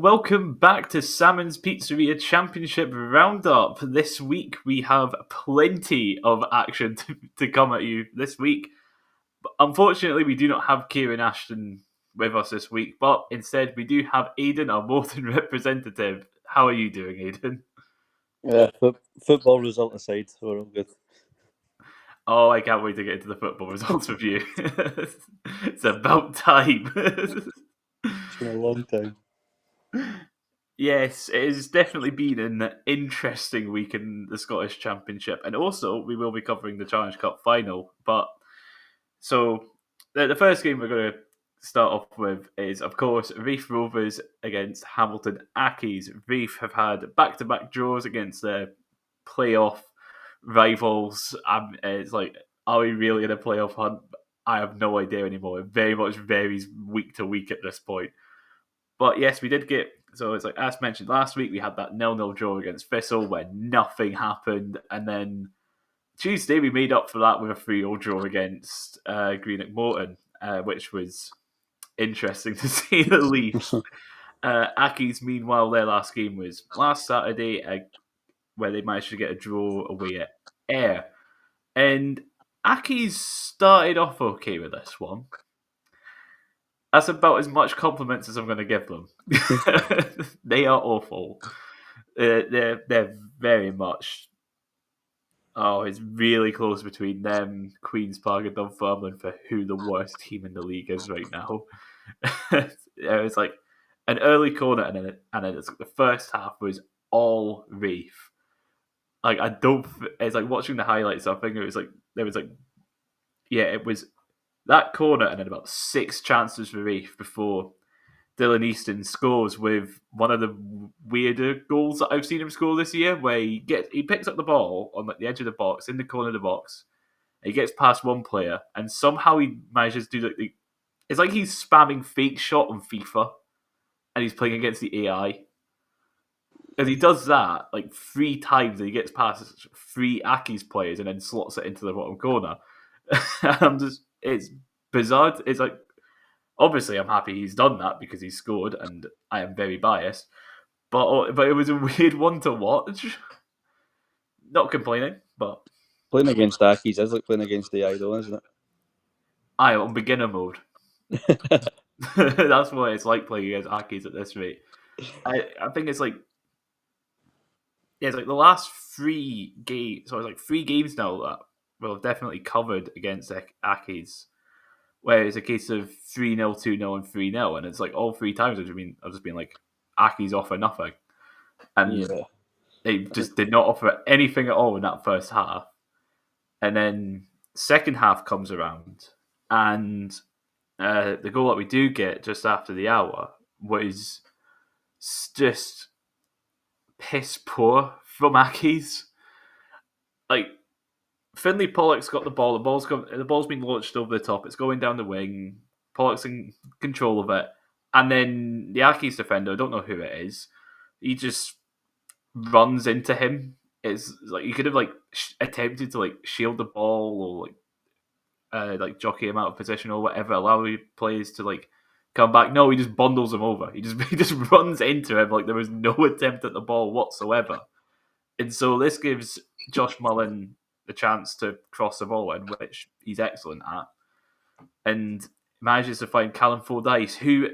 welcome back to Salmon's Pizzeria Championship Roundup. This week we have plenty of action to come at you this week. But unfortunately, we do not have Kieran Ashton with us this week, but instead we do have Aiden, our Morton representative. How are you doing, Aiden? Yeah, football result aside, we're all good. Oh, I can't wait to get into the football results with you. It's about time. It's been a long time. Yes, it has definitely been an interesting week in the Scottish Championship, and also we will be covering the Challenge Cup final. But so the first game we're going to start off with is, of course, Reef Rovers against Hamilton Accies. Reef have had back-to-back draws against their playoff rivals. It's like, are we really in a playoff hunt? I have no idea anymore. It very much varies week to week at this point. But yes, we did get. So it's like, as mentioned last week, we had that 0-0 draw against Thistle where nothing happened. And then Tuesday, we made up for that with a 3-0 draw against Greenock Morton, which was interesting to say the least. Accies, meanwhile, their last game was last Saturday, where they managed to get a draw away at Ayr. And Accies started off okay with this one. That's about as much compliments as I'm going to give them. They are awful. They're very much. Oh, it's really close between them, Queens Park, and Dunfermline for who the worst team in the league is right now. It's like an early corner, and then it's like the first half was all Reef. Like I don't. It's like watching the highlights. I think it was like there was like, yeah, it was that corner, and then about 6 chances for Reef before Dylan Easton scores with one of the weirder goals that I've seen him score this year, where he picks up the ball on the edge of the box, in the corner of the box, and he gets past one player, and somehow he manages to do it's like he's spamming fake shot on FIFA, and he's playing against the AI. And he does that like 3 times, and he gets past 3 Accies players, and then slots it into the bottom corner. It's bizarre. It's like, obviously, I'm happy he's done that because he scored, and I am very biased. But it was a weird one to watch. Not complaining, but Playing against Accies is like playing against the idol, isn't I am on beginner mode. it? That's what it's like playing against Accies at this rate. I think it's like, yeah, it's like the last 3 games. So it's like 3 games now that we've definitely covered against Accies, where it's a case of 3-0, 2-0, and 3-0, and it's like all 3 times I've just been like, Accies offer nothing, and Yeah. they just did not offer anything at all in that first half. And then second half comes around, and the goal that we do get just after the hour was just piss poor from Accies. Like, Finlay Pollock's got the ball. The ball's been launched over the top. It's going down the wing. Pollock's in control of it, and then the Accies defender, I don't know who it is, he just runs into him. It's like you could have like attempted to like shield the ball or like jockey him out of position or whatever, allow players to like come back. No, he just bundles him over. He just runs into him like there was no attempt at the ball whatsoever. And so this gives Josh Mullen the chance to cross the ball in, which he's excellent at, and manages to find Callum Fordyce, who,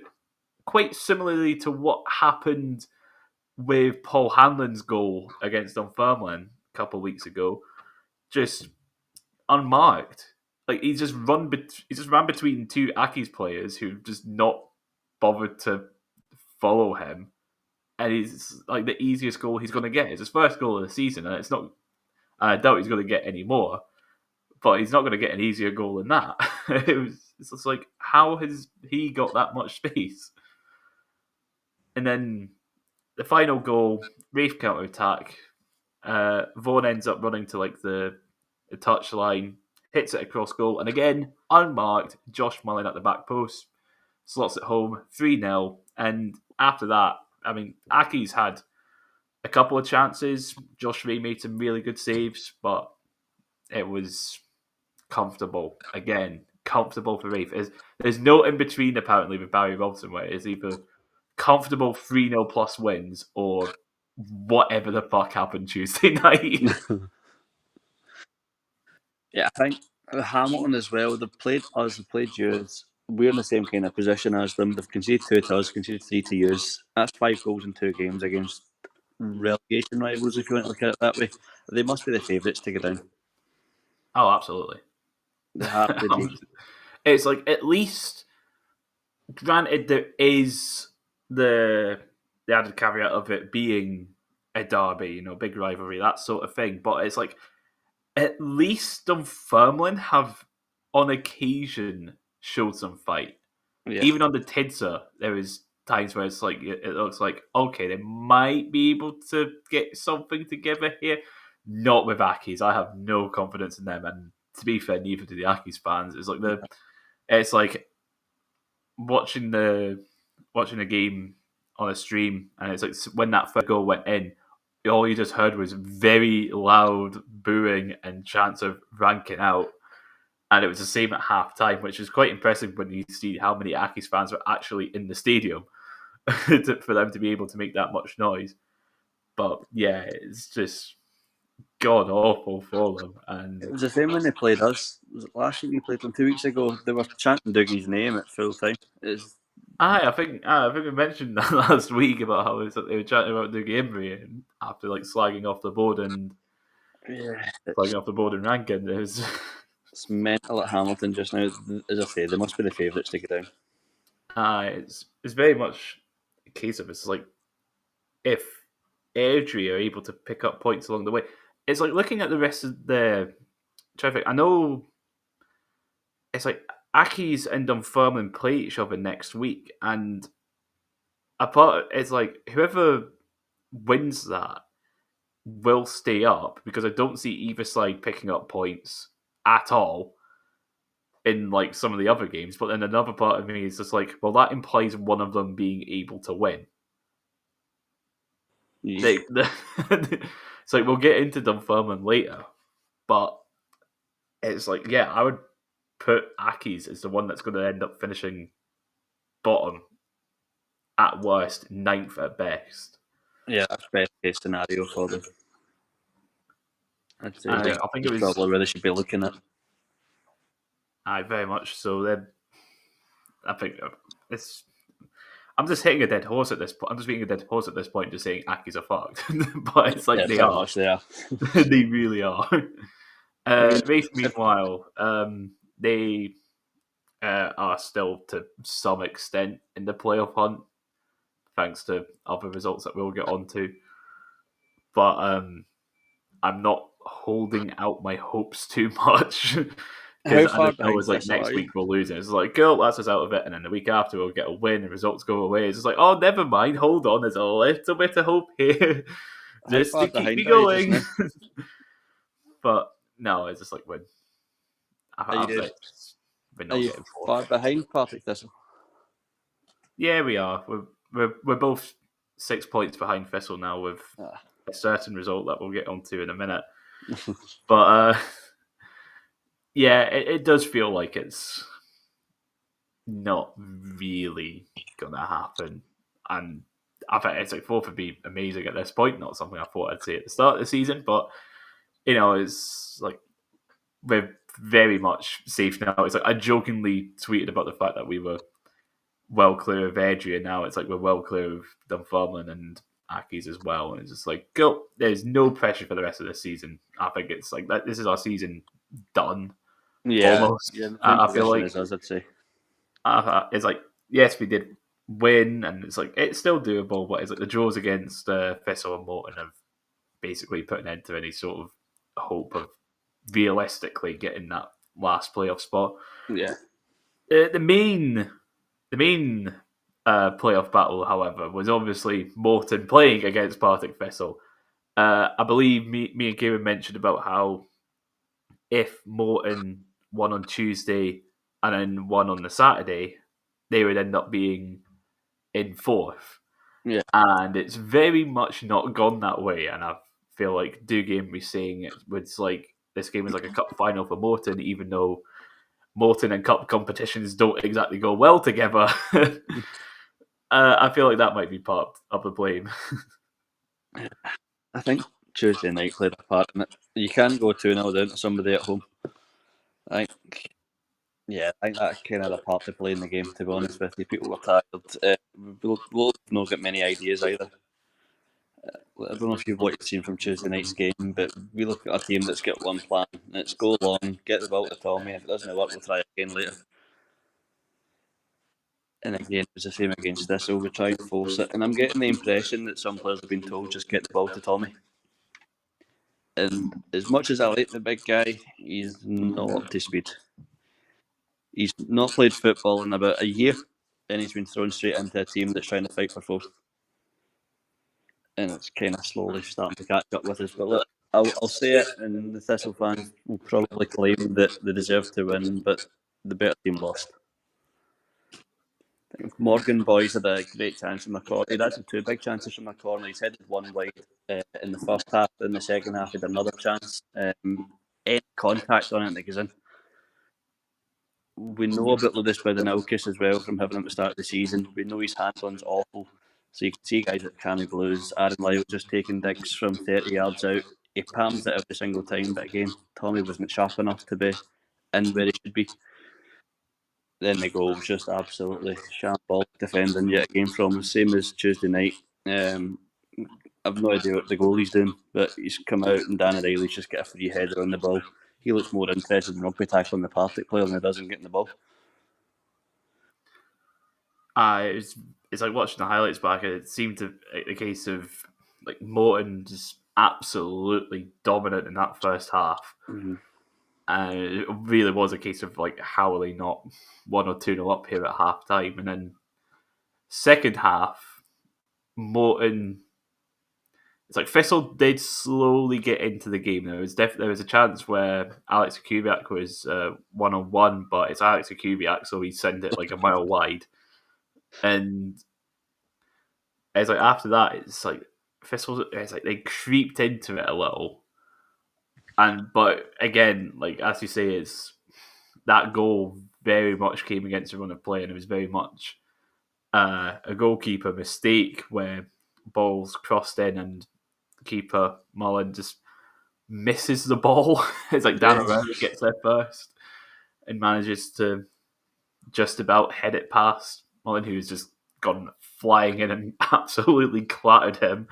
quite similarly to what happened with Paul Hanlon's goal against Dunfermline a couple of weeks ago, just unmarked. Like he just ran between 2 Accies players who just not bothered to follow him, and he's like the easiest goal he's going to get. It's his first goal of the season, and it's not. I doubt he's going to get any more, but he's not going to get an easier goal than that. It's just like, how has he got that much space? And then the final goal, Rafe counter attack. Vaughan ends up running to like the touch line, hits it across goal, and again, unmarked, Josh Mullen at the back post, slots it home, 3-0. And after that, I mean, Accies had a couple of chances. Josh Ray made some really good saves, but it was comfortable. Again, comfortable for Rafe. There's no in between apparently with Barry Robson, where it's either comfortable 3-0 plus wins or whatever the fuck happened Tuesday night. Yeah, I think Hamilton as well. They've played us, they've played you. We're in the same kind of position as them. They've conceded 2 to us, conceded 3 to you. That's 5 goals in 2 games against relegation rivals, if you want to look at it that way. They must be the favourites to go down. Oh, absolutely. They have to be. It's like, at least, granted, there is the added caveat of it being a derby, big rivalry, that sort of thing. But it's like, at least Dunfermline have, on occasion, showed some fight. Yeah. Even on the Tidser, there is times where it's like, it looks like, okay, they might be able to get something together here. Not with Aki's. I have no confidence in them, and to be fair, neither do the Aki's fans. It's like watching the game on a stream, and it's like when that first goal went in, all you just heard was very loud booing and chants of ranking out. And it was the same at half time, which is quite impressive when you see how many Aki's fans were actually in the stadium for them to be able to make that much noise. But yeah, it's just god awful for them. And It was the same when they played us. Was it last week we played them 2 weeks ago? They were chanting Dougie's name at full time. I think we mentioned that last week about how they were chatting about Dougie Emery after like slagging off the board and ranking. It's mental at Hamilton just now. As I say, they must be the favourites to go down. It's very much a case of, it's like, if Airdrie are able to pick up points along the way, it's like looking at the rest of the traffic. I know it's like Aki's and Dunfermline play each other next week, and it's like whoever wins that will stay up, because I don't see either side picking up points at all in like some of the other games. But then another part of me is just like, well, that implies one of them being able to win. Yeah. It's like, we'll get into Dunfermline later, but it's like, yeah, I would put Aki's as the one that's going to end up finishing bottom at worst, 9th at best. Yeah, that's best case scenario for them. I'd say I think it was probably where they should be looking at. Very much so. Then I think it's. I'm just hitting a dead horse at this point. I'm just beating a dead horse at this point, just saying Aki's are fucked. But it's like, they are. They are. They really are. Rafe, meanwhile, they are still to some extent in the playoff hunt, thanks to other results that we'll get onto. But I'm not holding out my hopes too much. Because I know it's like next week we'll lose it. It's like, cool, that's us out of it. And then the week after we'll get a win and results go away. It's just like, oh, never mind, hold on, there's a little bit of hope here. Just to keep me going. But no, it's just like, when Are you far behind Partick Thistle? Yeah, we are. We're both 6 points behind Thistle now, with a certain result that we'll get onto in a minute. But yeah, it does feel like it's not really gonna happen. And I think it's like 4th would be amazing at this point. Not something I thought I'd say at the start of the season, but it's like we're very much safe now. It's like I jokingly tweeted about the fact that we were well clear of Airdrie, and now it's like we're well clear of Dunfermline and Aki's as well. And it's just like, go. There's no pressure for the rest of this season. I think it's like that. This is our season done. Yeah, almost. Yeah, I feel like as I'd say. It's like, yes, we did win, and it's like it's still doable, but it's like the draws against Thistle and Morton have basically put an end to any sort of hope of realistically getting that last playoff spot. Yeah. The main playoff battle, however, was obviously Morton playing against Partick Thistle. I believe me and Kieran mentioned about how if Morton won on Tuesday and then won on the Saturday, they would end up being in 4th. Yeah. And it's very much not gone that way. And I feel like Dougie was saying it was like this game was like a cup final for Morton, even though Morton and cup competitions don't exactly go well together. I feel like that might be part of the blame. I think Tuesday night played a part in it. You can't go 2-0 down to somebody at home. I think, yeah, I think that kind of had a part to play in the game, to be honest with you. People were tired. We'll not get many ideas either. I don't know if you've watched the scene from Tuesday night's game, but we look at a team that's got one plan, and it's go long, get the ball to Tommy, and if it doesn't work, we'll try again later. And again, it was the same against this, so we try and force it. And I'm getting the impression that some players have been told just get the ball to Tommy. And as much as I like the big guy, he's not up to speed. He's not played football in about a year, and he's been thrown straight into a team that's trying to fight for fourth. And it's kind of slowly starting to catch up with us. But look, I'll say it, and the Thistle fans will probably claim that they deserve to win, but the better team lost. Morgan Boys had a great chance from the corner. He'd actually two big chances from the corner. He's headed one wide in the first half. In the second half, he had another chance. Any contact on it that goes in. We know about Lewis Bidinalkis as well from having him at the start of the season. We know his handling's awful. So you can see guys at Cammy Blues, Aaron Lyle just taking digs from 30 yards out. He palms it every single time, but again, Tommy wasn't sharp enough to be in where he should be. Then the goal was just absolutely shambolic defending yet again from him, same as Tuesday night. I've no idea what the goalie's doing, but he's come out and Dan O'Reilly's just got a free header on the ball. He looks more interested in rugby tackling the Partick player than he does in getting the ball. It's like watching the highlights back. It seemed to a case of like Morton just absolutely dominant in that first half. Mm-hmm. And it really was a case of like how are they not 1 or 2-0 up here at half time, and then second half Morton. It's like Thistle did slowly get into the game. There was a chance where Alex Kubiak was 1-on-1, but it's Alex Kubiak, so he sent it like a mile wide. And it's like after that, it's like Thistle. It's like they creeped into it a little, but again, like as you say, it's that goal very much came against the run of play, and it was very much a goalkeeper mistake where balls crossed in and keeper Mullen just misses the ball. It's like Dan O'Reilly gets there first and manages to just about head it past Mullen, who's just gone flying in and absolutely clattered him.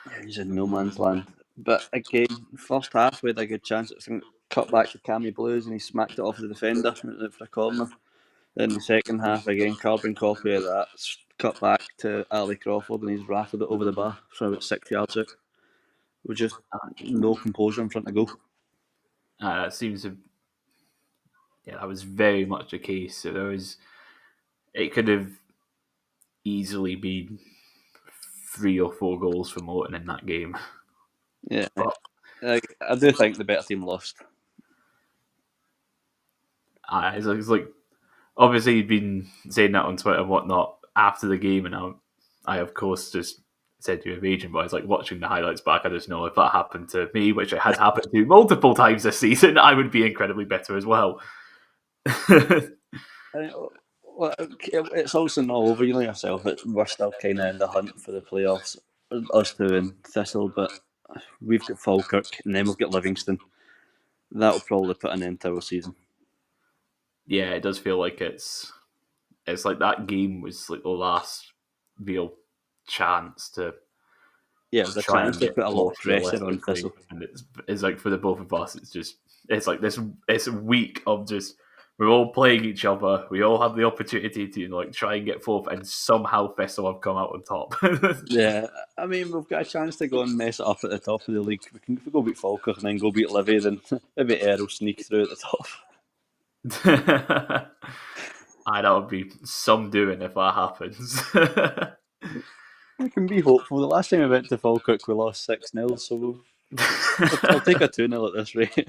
Yeah, he's in no man's land. But again, first half we had a good chance. It's cut back to Cammy Blues and he smacked it off the defender for a corner. Then the second half again, carbon copy of that. Cut back to Ali Crawford and he's rafted it over the bar from about 6 yards out. With just no composure in front of goal. That seems to, yeah, that was very much the case. So it could have easily been 3 or 4 goals for Morton in that game. Yeah, but I do think the better team lost. It's like obviously he'd been saying that on Twitter and whatnot after the game, and I of course just said to him, agent, but I was like watching the highlights back. I just know if that happened to me, which it has happened to multiple times this season, I would be incredibly bitter as well. Well, it's also not over. You know yourself. We're still kind of in the hunt for the playoffs. Us two and Thistle, but we've got Falkirk and then we've got Livingston. That'll probably put an end to our season. Yeah, it does feel like it's like that game was like the last real chance to the try chance and to get put a lot of pressure on Thistle. And it's like for the both of us, it's like it's a week of just we're all playing each other. We all have the opportunity to like try and get fourth, and somehow Thistle have come out on top. Yeah, I mean we've got a chance to go and mess it up at the top of the league. If we go beat Falkirk and then go beat Livy, then maybe Air will sneak through at the top. That would be some doing if that happens. We can be hopeful. The last time we went to Falkirk, we lost 6-0, so I'll take a 2-0 at this rate.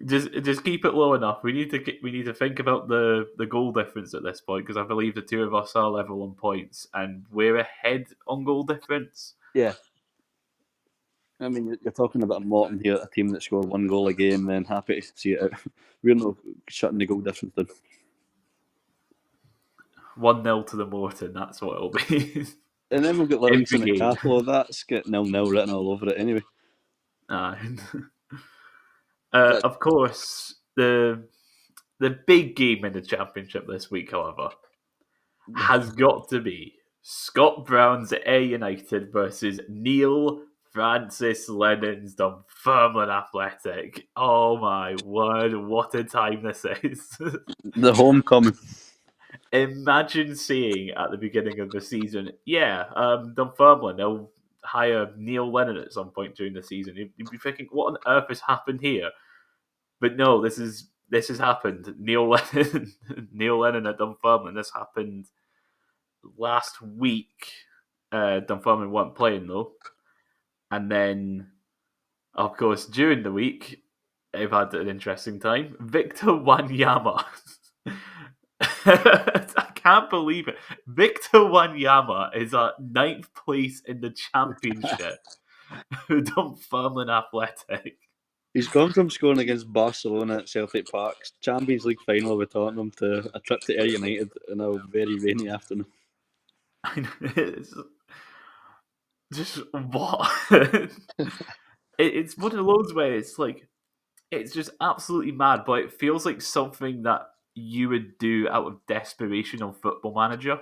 Just keep it low enough. We need to think about the goal difference at this point, because I believe the two of us are level on points and we're ahead on goal difference. Yeah. I mean, you're talking about Morton here, a team that scored 1 goal a game, then happy to see it out. We're not shutting the goal difference down. 1-0 to the Morton, that's what it'll be. And then we've got Every Livingston at game. Cappielow. That's got 0-0 written all over it anyway. Uh, But of course, the big game in the championship this week, however, has got to be Scott Brown's Ayr United versus Neil Francis Lennon's Dunfermline Athletic. Oh my word, what a time this is. the homecoming. Imagine seeing at the beginning of the season, Dunfermline, they'll hire Neil Lennon at some point during the season. You'd be thinking, what on earth has happened here? But no, this has happened. Neil Lennon, Neil Lennon at Dunfermline. This happened last week. Dunfermline weren't playing though, and then of course during the week they've had an interesting time. Vitor Wanyama. I can't believe it. Vitor Wanyama is at 9th place in the championship. Dunfermline Athletic. He's gone from scoring against Barcelona at Celtic Park's Champions League final with Tottenham to a trip to Ayr United in a very rainy afternoon. It's just what? It's one of those where it's like it's just absolutely mad, but it feels like something that you would do out of desperation on Football Manager.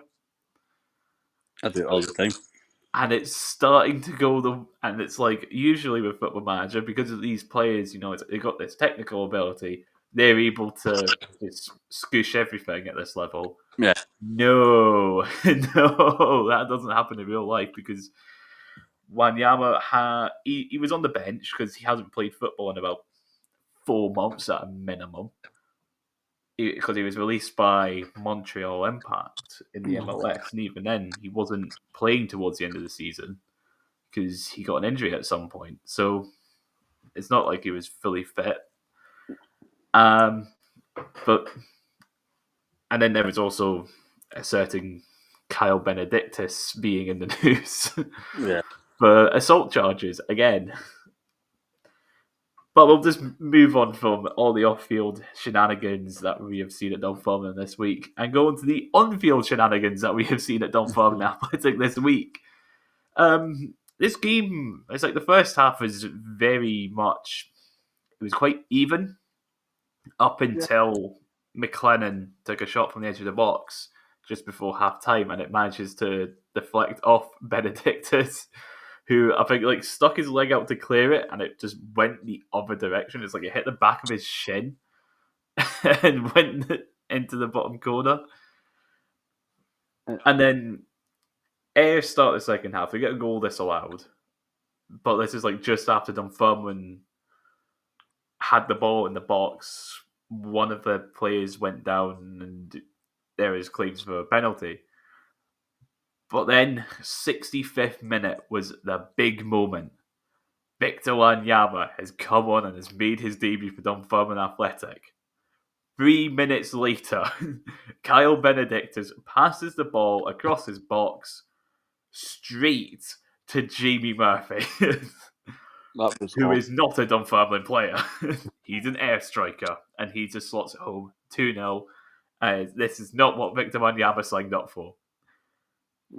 I do it all the time. And it's starting to go and it's like usually with Football Manager because of these players, they've got this technical ability, they're able to just scoosh everything at this level. Yeah. No, no, that doesn't happen in real life because Wanyama he was on the bench because he hasn't played football in about 4 months at a minimum. Because he was released by Montreal Impact in the MLS, and even then he wasn't playing towards the end of the season because he got an injury at some point. So it's not like he was fully fit. But and then there was also a certain Kyle Benedictus being in the news for assault charges again. But we'll just move on from all the off-field shenanigans that we have seen at Dunfermline this week and go on to the on-field shenanigans that we have seen at Dunfermline Athletic this week. This game, it's like the first half was very much, it was quite even up until McLennan took a shot from the edge of the box just before half-time and it manages to deflect off Benedictus, who I think like stuck his leg out to clear it and it just went the other direction. It's like it hit the back of his shin and went into the bottom corner. And then Ayr start the second half. They get a goal disallowed. But this is like just after Dunfermline had the ball in the box. One of the players went down and there is claims for a penalty. But then, 65th minute was the big moment. Vitor Wanyama has come on and has made his debut for Dunfermline Athletic. 3 minutes later, Kyle Benedictus passes the ball across his box straight to Jamie Murphy, who is not a Dunfermline player. He's an Ayr striker, and he just slots it home 2-0. This is not what Vitor Wanyama signed up for.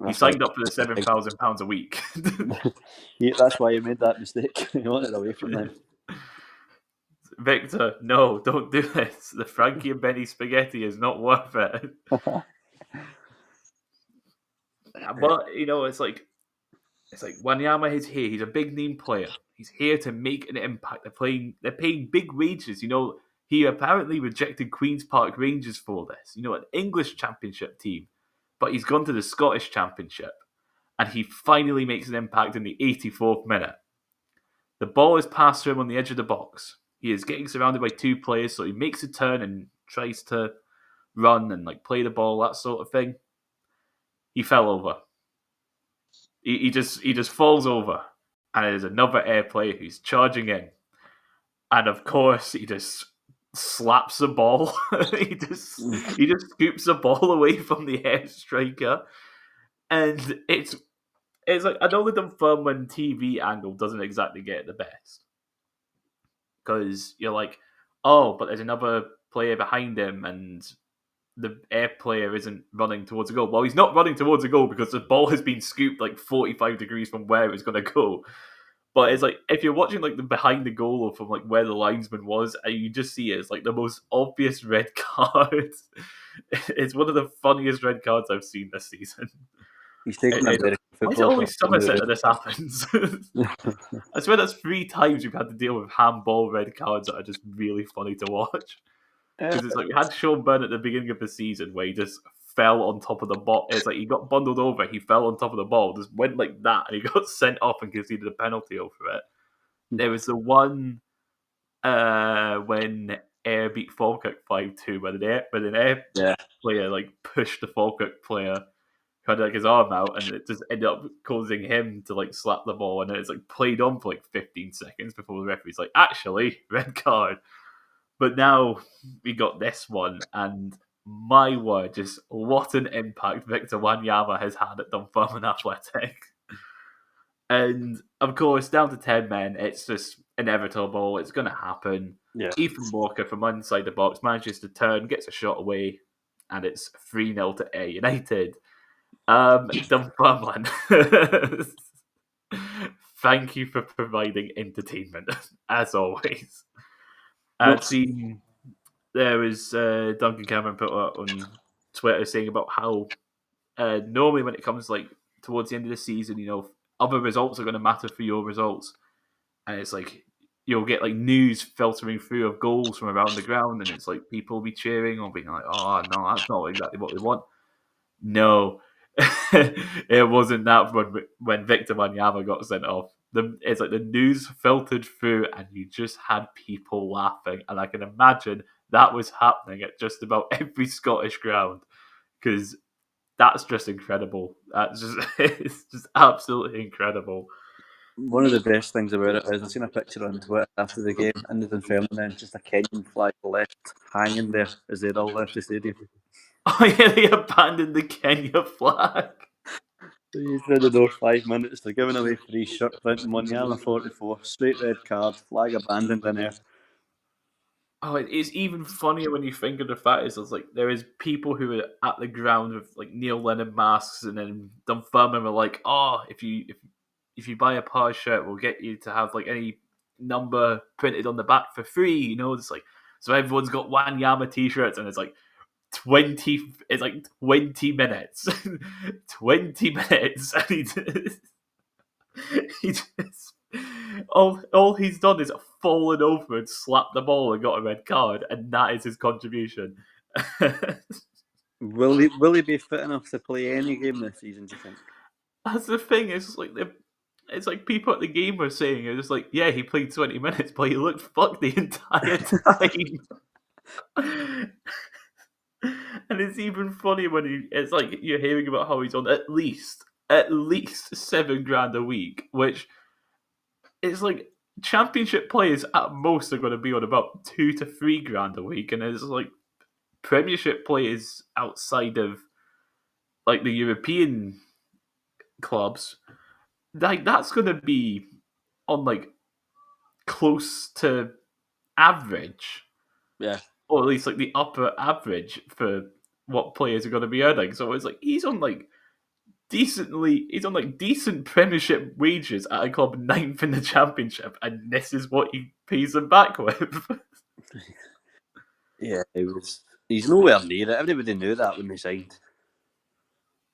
He signed up for the £7,000 a week. That's why he made that mistake. He wanted away from them. Victor, no, don't do this. The Frankie and Benny spaghetti is not worth it. But it's like Wanyama is here. He's a big name player. He's here to make an impact. They're paying big wages. He apparently rejected Queen's Park Rangers for this. An English championship team. But he's gone to the Scottish Championship, and he finally makes an impact in the 84th minute. The ball is passed to him on the edge of the box. He is getting surrounded by 2 players, so he makes a turn and tries to run and play the ball, that sort of thing. He fell over. He just falls over, and there's another Ayr player who's charging in, and of course he just slaps the ball. he just scoops the ball away from the Ayr striker, and it's like I know the Dunfermline TV angle doesn't exactly get it the best because you're like, oh, but there's another player behind him, and the air player isn't running towards a goal. Well, he's not running towards a goal because the ball has been scooped like 45 degrees from where it was going to go. But it's like if you're watching like the behind the goal or from like where the linesman was, and you just see it, it's like the most obvious red card. It's one of the funniest red cards I've seen this season. He's taking American Why is it football for always a new Somerset that this happens? I swear that's 3 times we've had to deal with handball red cards that are just really funny to watch. Because it's like we had Sean Byrne at the beginning of the season where he just fell on top of the ball. It's like he got bundled over, he fell on top of the ball, just went like that, and he got sent off and conceded a penalty over it. There was the one when Ayr beat Falkirk 5-2, where an Ayr Yeah. player like pushed the Falkirk player kind of like his arm out, and it just ended up causing him to like slap the ball, and then it's like played on for like 15 seconds before the referee's like, actually, red card. But now we got this one, and my word, just what an impact Vitor Wanyama has had at Dunfermline Athletic. And of course, down to 10 men, it's just inevitable. It's going to happen. Yeah. Ethan Walker from inside the box manages to turn, gets a shot away, and it's 3-0 to Ayr United. Dunfermline. Thank you for providing entertainment, as always. I've seen there was Duncan Cameron put up on Twitter saying about how normally when it comes like towards the end of the season, you know, other results are going to matter for your results, and it's like you'll get like news filtering through of goals from around the ground, and it's like people will be cheering or being like, "Oh no, that's not exactly what we want." No, it wasn't that when Vitor Wanyama got sent off. It's like the news filtered through, and you just had people laughing, and I can imagine that was happening at just about every Scottish ground because that's just incredible. That's just it's just absolutely incredible. One of the best things about it is I've seen a picture on Twitter after the game in the Dunfermline and just a Kenyan flag left hanging there as they'd all left the stadium. Oh yeah, they abandoned the Kenya flag. He's through the door 5 minutes. They're giving away free shirt print. Monyama 44, straight red card, flag abandoned in there. Oh, it's even funnier when you think of the fact is like there is people who are at the ground with like Neil Lennon masks, and then Dunfermline were like, "Oh, if you buy a Pars shirt, we'll get you to have like any number printed on the back for free." You know, it's like so everyone's got Wanyama t-shirts, and it's like 20 minutes, 20 minutes, and he just all he's done is fallen over and slapped the ball and got a red card, and that is his contribution. Will he be fit enough to play any game this season, do you think? That's the thing. It's like people at the game were saying it's like, yeah, he played 20 minutes, but he looked fucked the entire time. And it's even funny when it's like you're hearing about how he's on at least $7,000 a week, which is like championship players at most are going to be on about $2,000 to $3,000 a week, and it's like Premiership players outside of like the European clubs, like that's going to be on like close to average, Yeah. or at least like the upper average for what players are going to be earning. So it's like he's on like decent Premiership wages at a club ninth in the Championship, and this is what he pays them back with. Yeah, he's nowhere near it. Everybody knew that when they signed.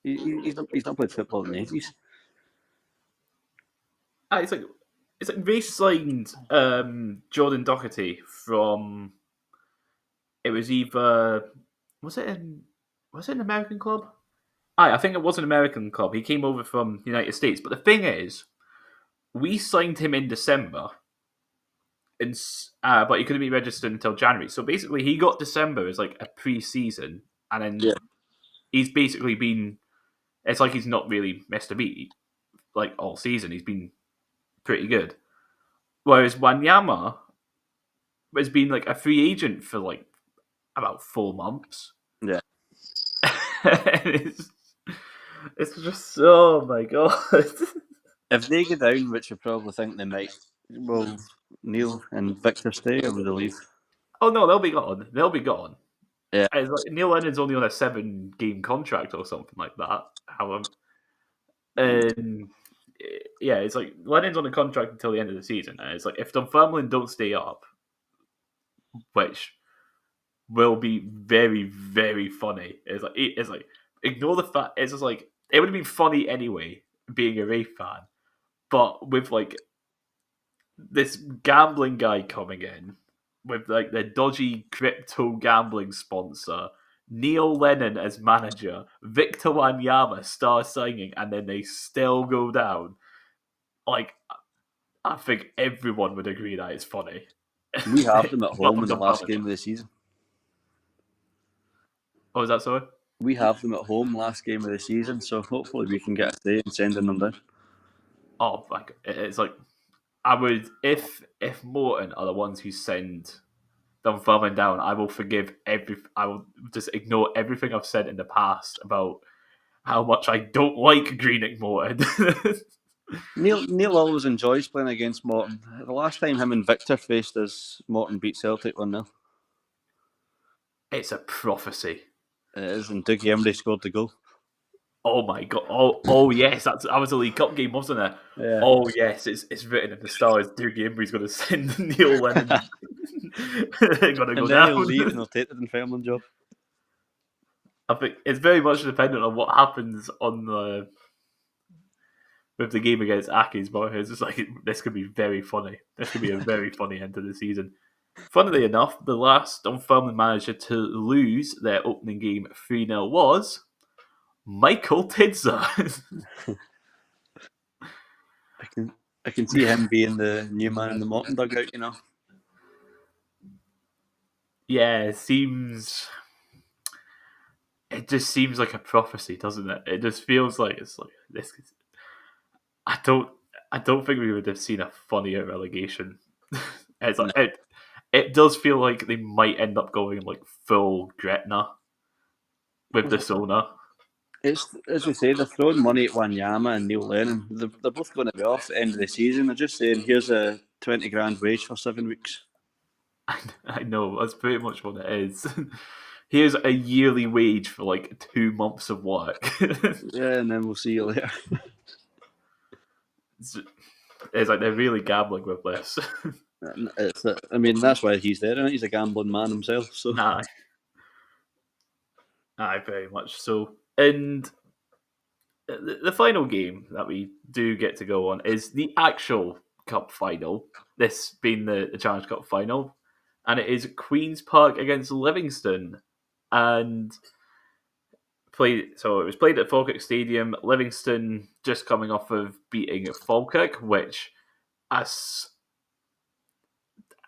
He's not played football in ages. It's like they signed Jordan Doherty from. It was either was it an American club? I think it was an American club. He came over from the United States, but the thing is, we signed him in December, and but he couldn't be registered until January. So basically, he got December as like a pre-season, and then he's basically been. It's like he's not really missed a beat like all season. He's been pretty good. Whereas Wanyama has been like a free agent for like about 4 months. Yeah. It's just oh my god. If they go down, which I probably think they might, will Neil and Victor stay or will they leave? Oh no, they'll be gone. They'll be gone. Yeah, It's like Neil Lennon's only on a 7-game contract or something like that. However, and yeah, it's like Lennon's on a contract until the end of the season, and it's like if Dunfermline don't stay up, which will be very, very funny. It's like ignore the fact. It's just like it would have been funny anyway, being a Wraith fan, but with like this gambling guy coming in with like the dodgy crypto gambling sponsor, Neil Lennon as manager, Vitor Wanyama star signing, and then they still go down. Like I think everyone would agree that it's funny. we have them at Not home from in the the last family. game of the season. Oh, is that so? We have them at home last game of the season, so hopefully we can get a stay and sending them down. Oh, like it's like I would if Morton are the ones who send Dunfermline down, I will forgive every. I will just ignore everything I've said in the past about how much I don't like Greenock Morton. Neil always enjoys playing against Morton. The last time him and Victor faced us, Morton beat Celtic 1-0. It's a prophecy. It is, and Dougie Emery scored the goal. Oh my god! Oh yes, that was a League Cup game, wasn't it? Yeah. Oh yes, it's written in the stars. Dougie Embry's going to send Neil Lennon. They're going to go And then he'll down. leave and he'll take the Dunfermline job. I think it's very much dependent on what happens on the with the game against Aki's, but it's just like this could be very funny. This could be a very funny end to the season. Funnily enough, the last Dunfermline manager to lose their opening game 3-0 was Michael Tidser. I can see him being the new man in the Morton dugout, you know. Yeah, it just seems like a prophecy, doesn't it? It just feels like it's like this. I don't I don't think we would have seen a funnier relegation. It's No. like it does feel like they might end up going like full Gretna with the Sona. It's as we say, they're throwing money at Wanyama and Neil Lennon. They're both going to be off at the end of the season. They're just saying, here's a 20 grand wage for 7 weeks. I know that's pretty much what it is. Here's a yearly wage for like 2 months of work. Yeah, and then we'll see you later. It's like they're really gambling with this. I mean, that's why he's there, and he's a gambling man himself. So Aye, aye, very much so. And the final game that we do get to go on is the actual cup final. This being the Challenge Cup final, and it is Queens Park against Livingston, and played. So it was played at Falkirk Stadium. Livingston just coming off of beating Falkirk, which as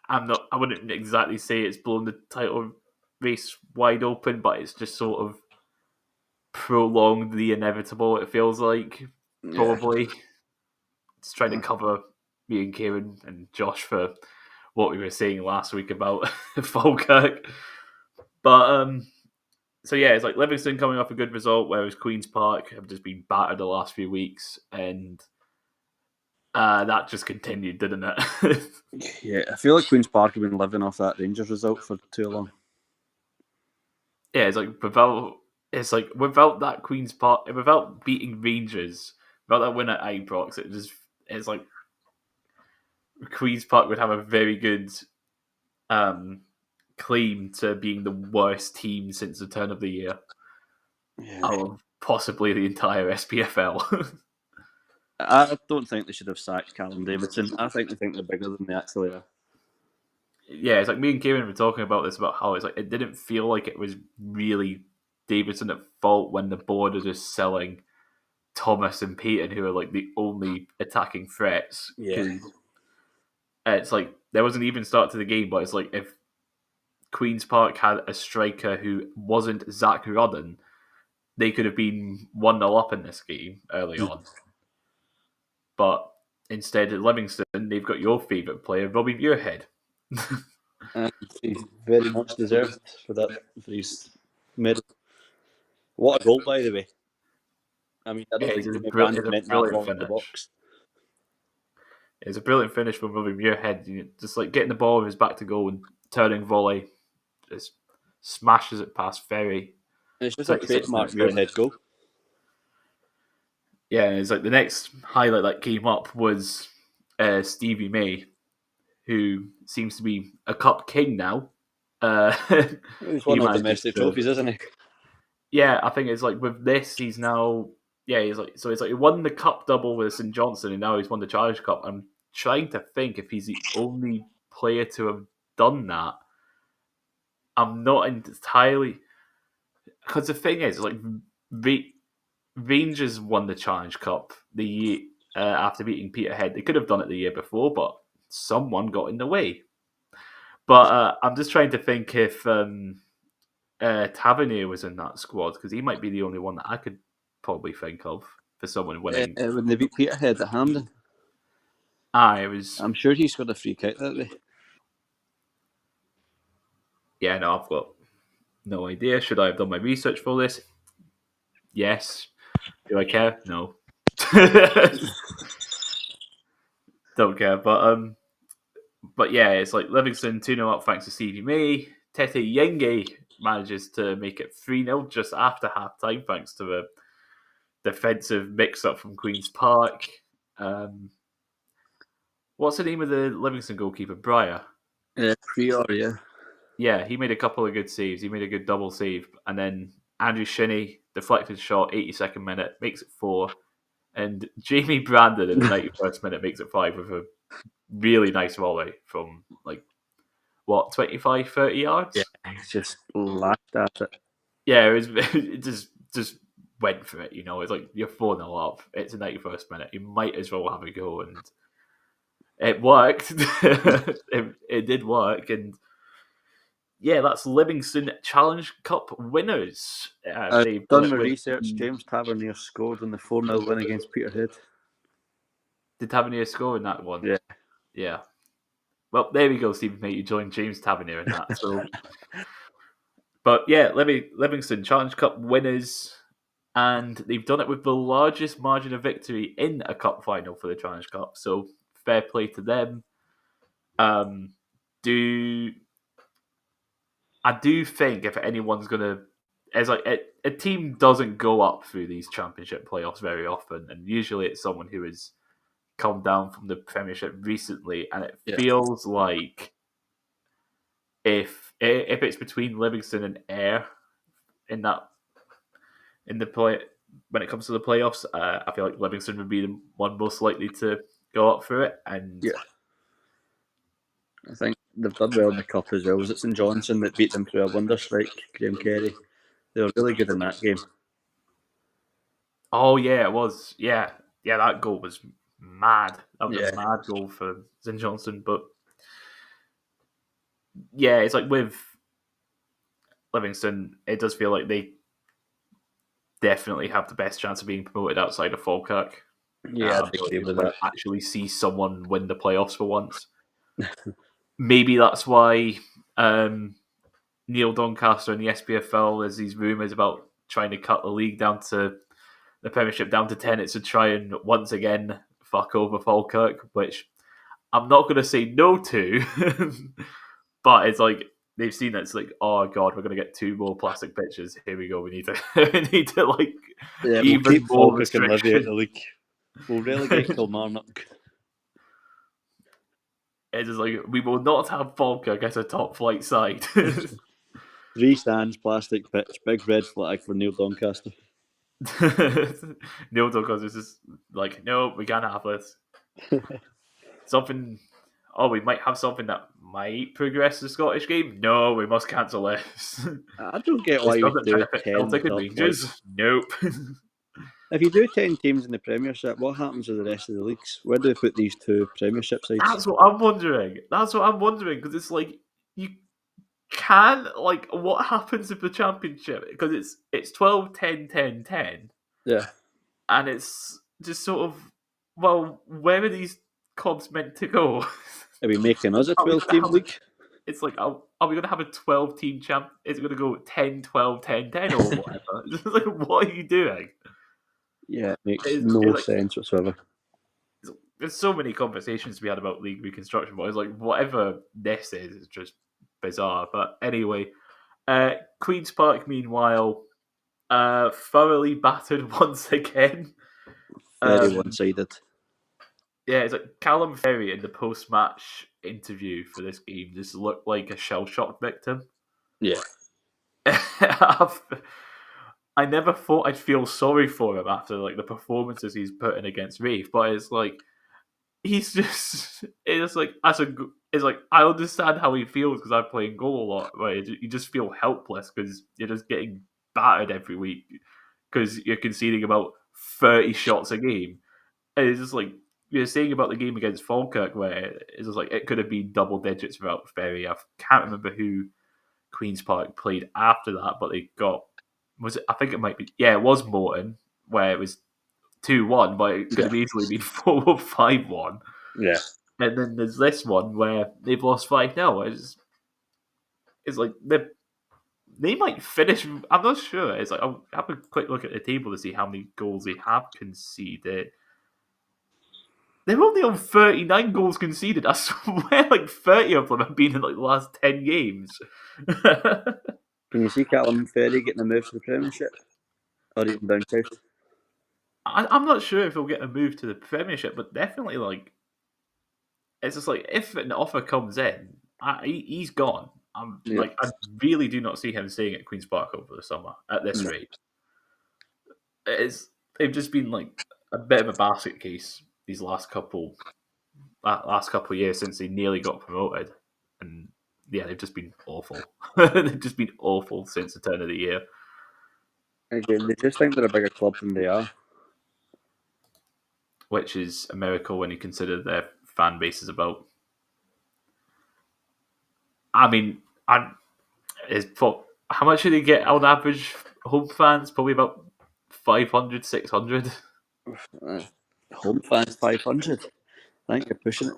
I'm not. I wouldn't exactly say it's blown the title race wide open, but it's just sort of prolonged the inevitable. It feels like yeah, probably it's trying to cover me and Kieran and Josh for what we were saying last week about Falkirk. But so yeah, it's like Livingston coming off a good result, whereas Queens Park have just been battered the last few weeks, and that just continued, didn't it? yeah. I feel like Queens Park have been living off that Rangers result for too long. Yeah, it's like without that Queens Park, without beating Rangers, without that win at Ibrox, it's like Queens Park would have a very good um, claim to being the worst team since the turn of the year, Yeah. or possibly the entire SPFL. I don't think they should have sacked Callum Davidson. I think they're bigger than they actually are. Yeah, it's like me and Kieran were talking about this about how it's like it didn't feel like it was really Davidson at fault when the board are just selling Thomas and Peyton, who are like the only attacking threats. Yeah. Because it's like there was an even start to the game, but it's like if Queens Park had a striker who wasn't Zach Rudden, they could have been 1-0 up in this game early on. But instead, at Livingston, they've got your favourite player, Robbie Muirhead. And he's very much deserved for that, for his medal. What a goal, by the way. I mean, I don't think Jimmy Brand It's a meant that brilliant long at the finish. box. It's a brilliant finish from Robbie Muirhead. Just like getting the ball with his back to goal and turning volley. It's smashes it past Ferry. It's just a 36 trademark minutes in. Muirhead goal. Yeah, and it's like the next highlight that came up was Stevie May, who seems to be a cup king now. He's He won all manages domestic to. trophies, isn't he? Yeah, I think it's like with this, he's now. Yeah, he's like so. It's like he won the cup double with St Johnstone, and now he's won the Challenge Cup. I'm trying to think if he's the only player to have done that. I'm not entirely because the thing is, like, Rangers won the Challenge Cup the year after beating Peterhead. They could have done it the year before, but someone got in the way. But I'm just trying to think if Tavernier was in that squad because he might be the only one that I could probably think of for someone winning. When they beat Peterhead at Hampden, It was. I'm sure he scored a free kick that day. Yeah, no, I've got no idea. Should I have done my research for this? Yes. Do I care? No. Don't care. But yeah, it's like Livingston 2-0 up thanks to Stevie May. Tete Yenge manages to make it 3-0 just after half time thanks to a defensive mix up from Queen's Park. What's the name of the Livingston goalkeeper? Breyer. Prior, yeah. Yeah, he made a couple of good saves. He made a good double save. And then Andrew Shinney, deflected shot, 82nd minute, makes it 4. And Jamie Brandon in the 91st minute makes it 5 with a really nice volley from, 25, 30 yards? Yeah, he's just lashed at it. Yeah, it just went for it, It's like you're 4-0 up. It's the 91st minute. You might as well have a go. And it worked. it did work. And yeah, that's Livingston Challenge Cup winners. I've They've done done it my with. research. James Tavernier scored in the 4-0 win against Peterhead. Did Tavernier score in that one? Yeah. Yeah. Well, there we go, Stephen, mate. You joined James Tavernier in that. So, but yeah, Livingston Challenge Cup winners, and they've done it with the largest margin of victory in a cup final for the Challenge Cup. So, fair play to them. I do think if anyone's gonna, as like a team doesn't go up through these championship playoffs very often, and usually it's someone who has come down from the Premiership recently, and it feels like if it's between Livingston and Ayr in the play when it comes to the playoffs, I feel like Livingston would be the one most likely to go up through it, and I think they've done well in the cup as well. Was it St Johnstone that beat them through a wonder strike? Graham Carey. They were really good in that game. Oh yeah, it was. Yeah, that goal was mad. That was a mad goal for St Johnstone, but yeah, it's like with Livingston, it does feel like they definitely have the best chance of being promoted outside of Falkirk. Yeah, I feel like agree we with might that. actually see someone win the playoffs for once. Maybe that's why Neil Doncaster and the SPFL, there's these rumours about trying to cut the league down to the Premiership down to 10. It's to try and once again fuck over Falkirk, which I'm not going to say no to, but it's like they've seen that it's like, oh god, we're going to get 2 more plastic pitches. Here we go. We need to like we'll even keep more Falkirk and Livy out restrictions. the league. We'll relegate Kilmarnock. It's just like we will not have Falkirk as a top flight side. 3 stands, plastic pitch, big red flag for Neil Doncaster. Neil Douglas is just like, no, we can't have this. Something. Oh, we might have something that might progress the Scottish game. No, we must cancel this. I don't get why This you would doesn't do benefit 10 Celtic and top Rangers. flights. Nope. If you do 10 teams in the Premiership, what happens to the rest of the leagues? Where do we put these 2 Premiership sides? That's what I'm wondering. Because it's like you can what happens with the Championship because it's 12, 10, 10, 10. Yeah. And it's just sort of, well, where are these clubs meant to go? Are we making us a 12-team league? It's like, are we going to have a 12-team champ? Is it going to go 10, 12, 10, 10 or whatever? It's like, what are you doing? Yeah, it makes no sense whatsoever. There's so many conversations to be had about league reconstruction, but it's like, whatever this is just bizarre. But anyway, Queen's Park, meanwhile, thoroughly battered once again. Very one-sided. Yeah, it's like Callum Ferry in the post-match interview for this game just looked like a shell-shock victim. Yeah. I never thought I'd feel sorry for him after like the performances he's put in against Reef, but it's like he's just it's like it's like I understand how he feels because I play in goal a lot, right? You just feel helpless because you're just getting battered every week because you're conceding about 30 shots a game, and it's just like you're saying about the game against Falkirk where it's just like it could have been double digits without Ferry. I can't remember who Queen's Park played after that, but they got was it? I think it might be it was Morton where it was 2-1, but it could have easily been 4 or 5-1. Yeah. And then there's this one where they've lost 5-0. It's like they might finish. I'm not sure. It's like I'll have a quick look at the table to see how many goals they have conceded. They're only on 39 goals conceded. I swear, like 30 of them have been in like the last 10 games. Can you see Callum Ferry getting a move to the Premiership? Or even down south? I'm not sure if he'll get a move to the Premiership, but definitely like it's just like if an offer comes in, he's gone. Yeah. I really do not see him staying at Queen's Park over the summer at this No. rate. They've just been like a bit of a basket case these last couple of years since they nearly got promoted, and yeah, they've just been awful. They've just been awful since the turn of the year. Again, they just think they're a bigger club than they are. Which is a miracle when you consider their fan base is about. I mean, how much do they get on average? Home fans probably about 500, 600. Home fans 500. I think you're pushing it.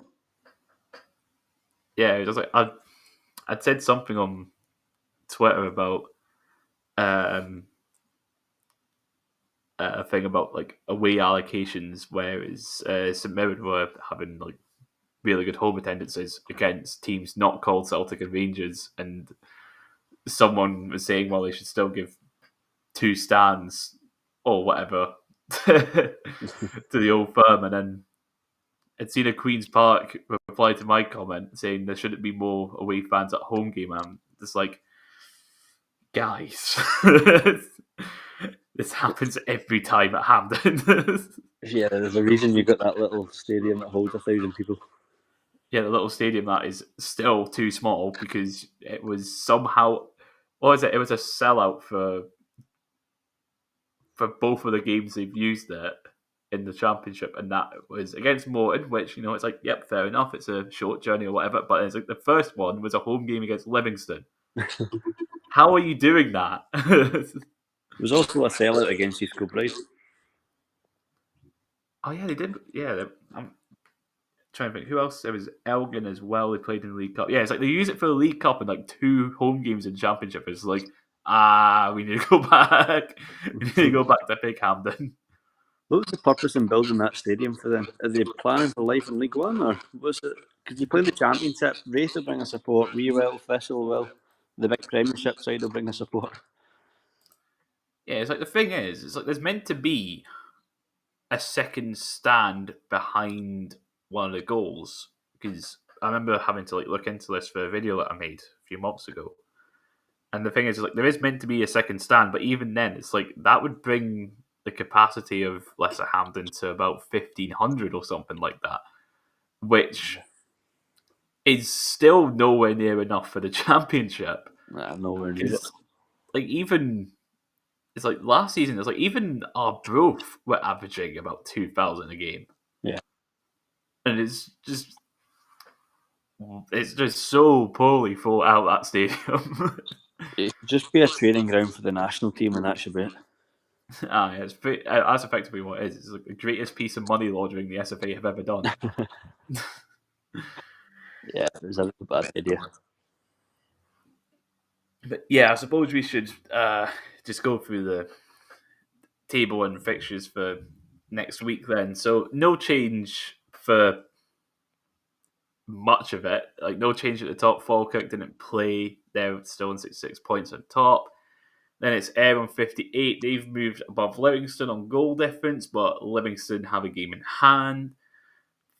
Yeah, it was like I'd said something on Twitter about um, a thing about like away allocations, whereas St Mirren were having like really good home attendances against teams not called Celtic and Rangers, and someone was saying, well, they should still give 2 stands or whatever to the old firm, and then I'd seen a Queen's Park reply to my comment saying there shouldn't be more away fans at home game. I'm just like, guys, this happens every time at Hampden. Yeah, there's a reason you got that little stadium that holds 1,000 people. Yeah, the little stadium that is still too small because it was somehow, what was it? It was a sellout for both of the games they've used it in the championship, and that was against Morton, which it's like, yep, fair enough, it's a short journey or whatever. But it's like the first one was a home game against Livingston. How are you doing that? There was also a sellout against East Kilbride. Oh yeah, they did. Yeah, I'm trying to think who else. There was Elgin as well. They played in the League Cup. Yeah, it's like they use it for the League Cup and like 2 home games in Championship. It's like, we need to go back. We need to go back to Big Hampden. What was the purpose in building that stadium for them? Are they planning for life in League One, or was it? Because you play the Championship, Race will bring a support, we will, Thistle will, the big Premiership side will bring a support. Yeah, it's like the thing is, it's like there's meant to be a second stand behind one of the goals because I remember having to like look into this for a video that I made a few months ago. And the thing is, like, there is meant to be a second stand, but even then, it's like that would bring the capacity of Lesser Hampden to about 1,500 or something like that, which is still nowhere near enough for the championship. Nah, nowhere near it. Because, like, even it's like last season, it's like even our Arbroath were averaging about 2,000 a game. Yeah. And it's just so poorly thought out, that stadium. It should just be a training ground for the national team, and that should be it. That's effectively what it is. It's like the greatest piece of money laundering the SFA have ever done. Yeah, it was a really bad idea. But yeah, I suppose we should just go through the table and fixtures for next week then. So no change for much of it. Like no change at the top. Falkirk didn't play. They're still on 66 points on top. Then it's Ayr on 58. They've moved above Livingston on goal difference, but Livingston have a game in hand.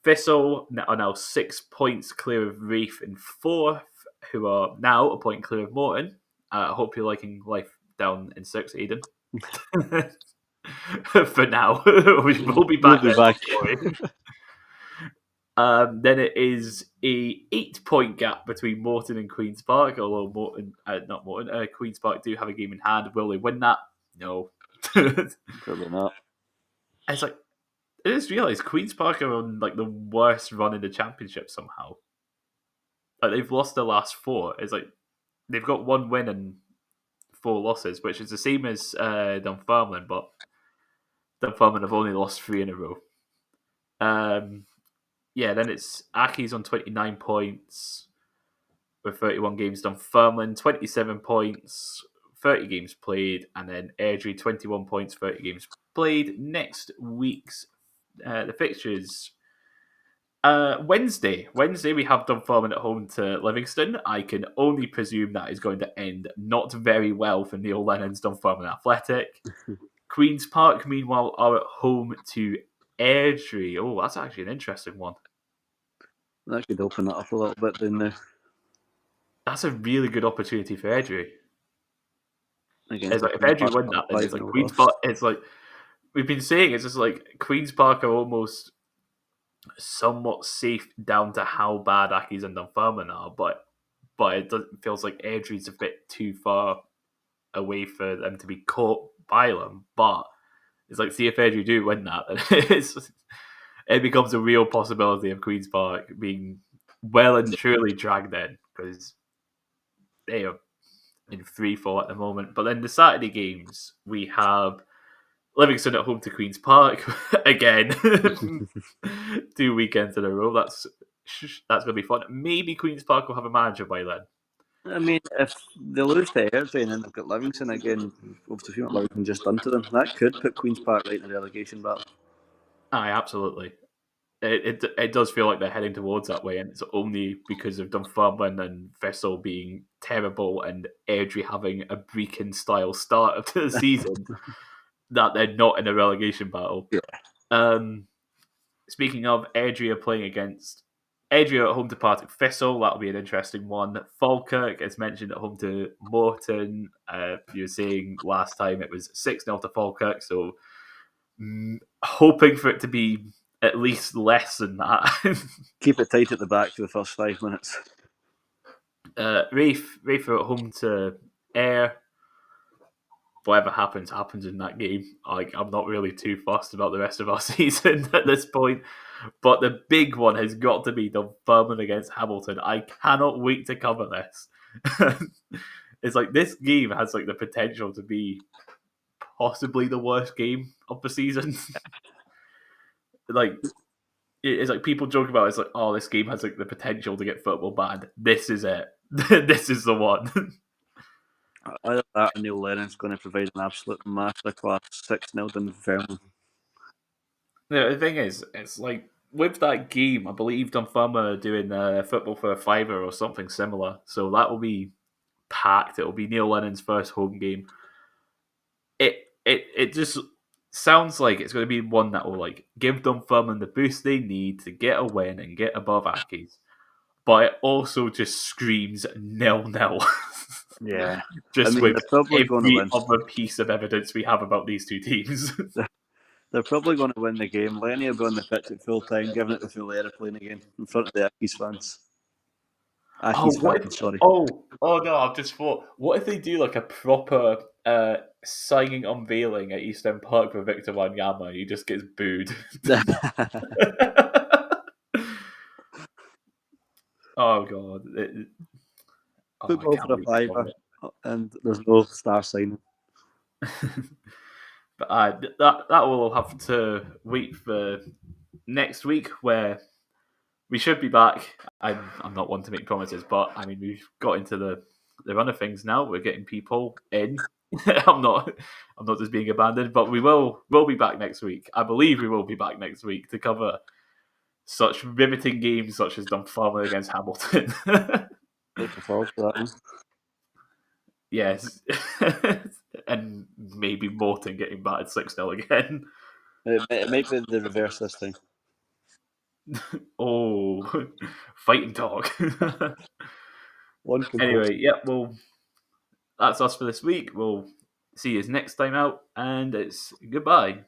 Thistle are now 6 points clear of Reef in fourth, who are now a point clear of Morton. I hope you're liking life down in six, Aiden. For now, we'll be back. We'll be back. Then it is a 8-point gap between Morton and Queen's Park. Although Queen's Park do have a game in hand. Will they win that? No, probably not. It's like I just realised Queen's Park are on like the worst run in the championship somehow. Like they've lost their last four. It's like they've got 1 win and 4 losses, which is the same as Dunfermline, but Dunfermline have only lost 3 in a row. Then it's Aki's on 29 points with 31 games. Dunfermline 27 points, 30 games played, and then Airdrie 21 points, 30 games played. Next week's the fixtures. Wednesday we have Dunfermline at home to Livingston. I can only presume that is going to end not very well for Neil Lennon's Dunfermline Athletic. Queen's Park, meanwhile, are at home to Airdrie. Oh, that's actually an interesting one. That could open that up a little bit down there. That's a really good opportunity for Airdrie. Again, It's like if Airdrie win that, then it's like Queen's Park. It's like we've been saying. It's just like Queen's Park are almost somewhat safe down to how bad Aki's and Dunfermline are, but it feels like Airdrie's a bit too far away for them to be caught by them. But it's like, see if Airdrie do win that, then it becomes a real possibility of Queen's Park being well and truly dragged in, because they are in free fall at the moment. But then the Saturday games, we have Livingston at home to Queen's Park again. 2 weekends in a row. That's going to be fun. Maybe Queen's Park will have a manager by then. I mean, if they lose to Airdrie and then they've got Livingston again, obviously what Livingston just done to them, that could put Queen's Park right in the relegation battle. Aye, absolutely. It does feel like they're heading towards that way, and it's only because of Dunfermline and Thistle being terrible and Airdrie having a Brecon-style start to the season that they're not in a relegation battle. Yeah. Speaking of, Airdrie are playing against Airdrie at home to Partick Thistle. That'll be an interesting one. Falkirk, as mentioned, at home to Morton. You were saying last time it was 6-0 to Falkirk, so hoping for it to be at least less than that. Keep it tight at the back for the first 5 minutes. Rafe are at home to Ayr. Whatever happens in that game. Like, I'm not really too fussed about the rest of our season at this point. But the big one has got to be Dunfermline against Hamilton. I cannot wait to cover this. It's like this game has like the potential to be possibly the worst game of the season. Like, it's like people joke about it. It's like, oh, this game has like the potential to get football banned. This is it. This is the one. Either that or Neil Lennon's going to provide an absolute masterclass 6-0 Dunfermline. The thing is, it's like with that game, I believe Dunfermline are doing football for a fiver or something similar. So that will be packed. It will be Neil Lennon's first home game. It just sounds like it's going to be one that will like give Dunfermline the boost they need to get a win and get above Accies. But it also just screams 0-0. Yeah. Just with probably every other piece of evidence we have about these two teams. They're probably going to win the game. Lenny will be on the pitch at full time, giving it the full aeroplane again in front of the Accies fans. Sorry. Oh no, I've just thought, what if they do like a proper signing unveiling at Eastern Park with Vitor Wanyama and he just gets booed? Oh god. Football for a fiver, and there's no star signing. But that will have to wait for next week, where we should be back. I'm not one to make promises, but I mean we've got into the run of things now. We're getting people in. I'm not just being abandoned, but we'll be back next week. I believe we will be back next week to cover such riveting games such as Dunfermline against Hamilton. Looking forward to that one. Yes. And maybe Morton getting battered 6-0 again. It might be the reverse this time. Oh, fighting talk. One can Anyway, yeah, well, that's us for this week. We'll see you next time out, and it's goodbye.